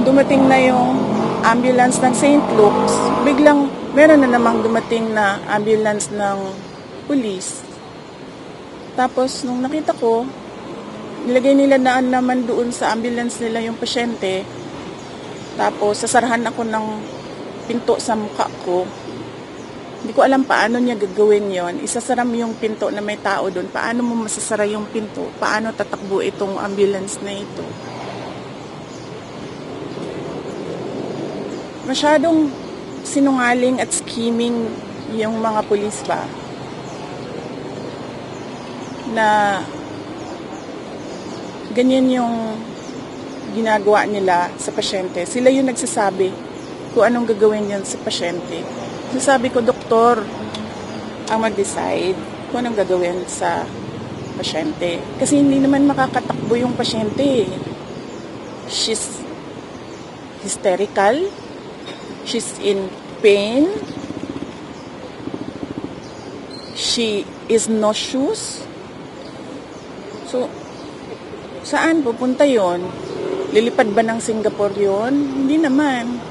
nung dumating na yung ambulance ng St. Luke's, biglang meron na namang dumating na ambulance ng police. Tapos nung nakita ko, nilagay nila naman doon sa ambulance nila yung pasyente. Tapos sasarahan ako ng pinto sa mukha ko. Hindi ko alam paano niya gagawin yon. Isasara mo yung pinto na may tao doon. Paano mo masasara yung pinto? Paano tatakbo itong ambulance na ito? Masyadong sinungaling at scheming yung mga pulis ba na ganyan yung ginagawa nila sa pasyente. Sila yung nagsasabi kung anong gagawin yan sa pasyente. Sabi ko, doktor ang mag-decide kung anong gagawin sa pasyente. Kasi hindi naman makakatakbo yung pasyente. She's hysterical. She's in pain. She is nauseous. So, saan pupunta yon? Lilipad ba ng Singapore yon? Hindi naman.